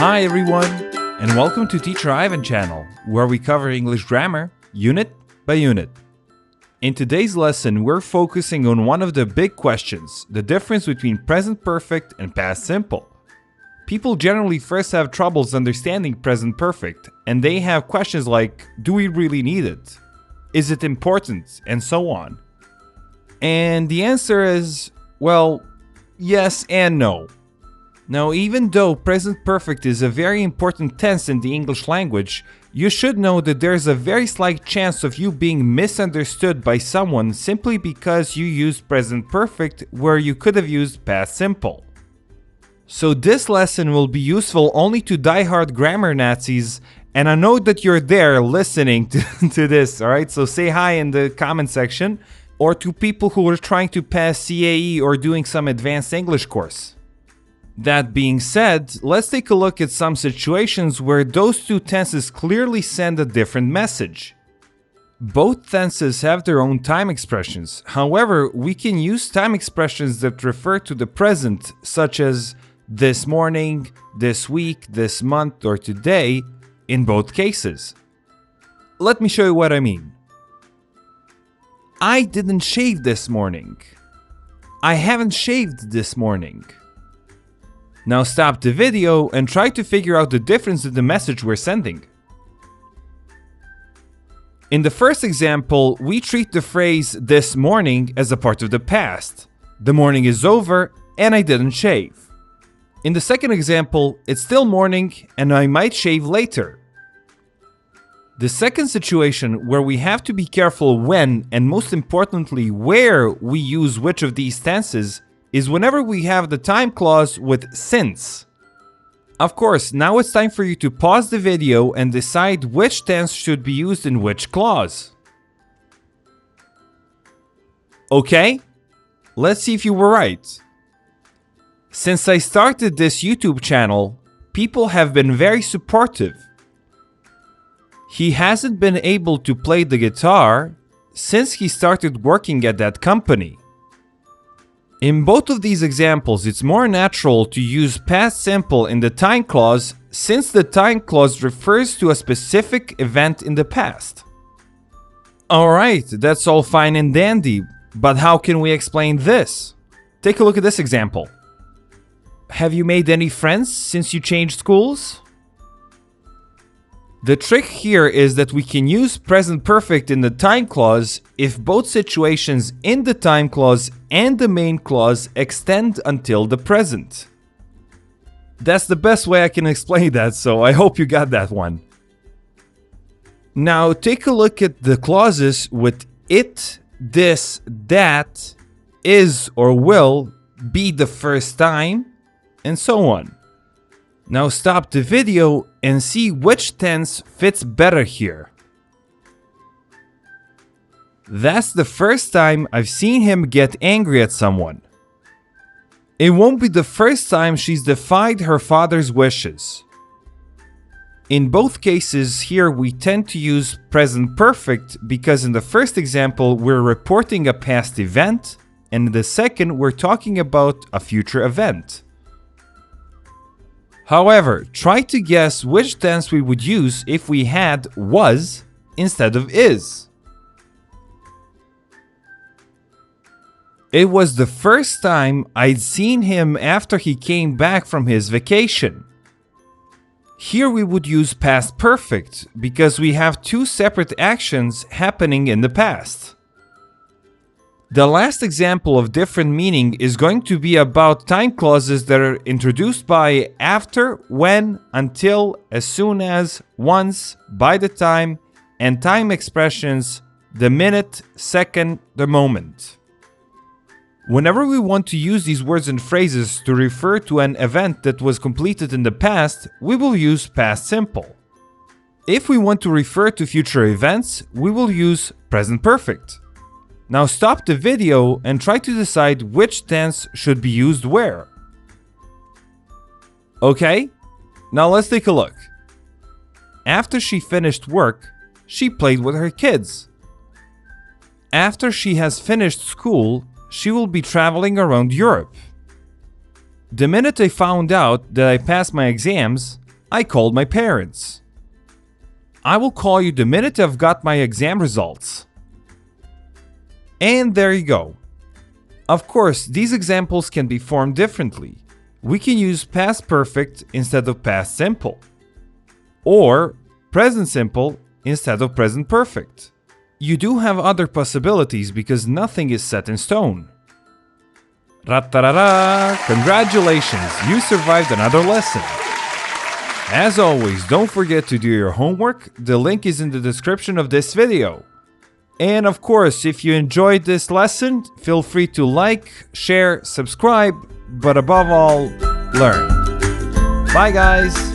Hi everyone, and welcome to Teacher Ivan channel, where we cover English grammar, unit by unit. In today's lesson, we're focusing on one of the big questions, the difference between present perfect and past simple. People generally first have troubles understanding present perfect, and they have questions like, do we really need it? Is it important? And so on. And the answer is, well, yes and no. Now, even though present perfect is a very important tense in the English language, you should know that there's a very slight chance of you being misunderstood by someone simply because you used present perfect where you could have used past simple. So this lesson will be useful only to die-hard grammar Nazis, and I know that you're there listening to this, alright? So say hi in the comment section, or to people who are trying to pass CAE or doing some advanced English course. That being said, let's take a look at some situations where those two tenses clearly send a different message. Both tenses have their own time expressions. However, we can use time expressions that refer to the present, such as this morning, this week, this month, or today, in both cases. Let me show you what I mean. I didn't shave this morning. I haven't shaved this morning. Now stop the video and try to figure out the difference in the message we're sending. In the first example, we treat the phrase this morning as a part of the past. The morning is over and I didn't shave. In the second example, it's still morning and I might shave later. The second situation where we have to be careful when, and most importantly where, we use which of these tenses is whenever we have the time clause with since. Of course, now it's time for you to pause the video and decide which tense should be used in which clause. Okay? Let's see if you were right. Since I started this YouTube channel, people have been very supportive. He hasn't been able to play the guitar since he started working at that company. In both of these examples, it's more natural to use past simple in the time clause since the time clause refers to a specific event in the past. Alright, that's all fine and dandy, but how can we explain this? Take a look at this example. Have you made any friends since you changed schools? The trick here is that we can use present perfect in the time clause if both situations in the time clause and the main clause extend until the present. That's the best way I can explain that, so I hope you got that one. Now take a look at the clauses with it, this, that, is or will, be the first time, and so on. Now stop the video and see which tense fits better here. That's the first time I've seen him get angry at someone. It won't be the first time she's defied her father's wishes. In both cases here we tend to use present perfect because in the first example we're reporting a past event and in the second we're talking about a future event. However, try to guess which tense we would use if we had was instead of is. It was the first time I'd seen him after he came back from his vacation. Here we would use past perfect because we have two separate actions happening in the past. The last example of different meaning is going to be about time clauses that are introduced by after, when, until, as soon as, once, by the time, and time expressions the minute, second, the moment. Whenever we want to use these words and phrases to refer to an event that was completed in the past, we will use past simple. If we want to refer to future events, we will use present perfect. Now stop the video and try to decide which tense should be used where. Okay, now let's take a look. After she finished work, she played with her kids. After she has finished school, she will be traveling around Europe. The minute I found out that I passed my exams, I called my parents. I will call you the minute I've got my exam results. And there you go. Of course, these examples can be formed differently. We can use past perfect instead of past simple, or present simple instead of present perfect. You do have other possibilities because nothing is set in stone. Ra-ta-ra-ra! Congratulations, you survived another lesson. As always, don't forget to do your homework. The link is in the description of this video. And of course, if you enjoyed this lesson, feel free to like, share, subscribe, but above all, learn. Bye guys!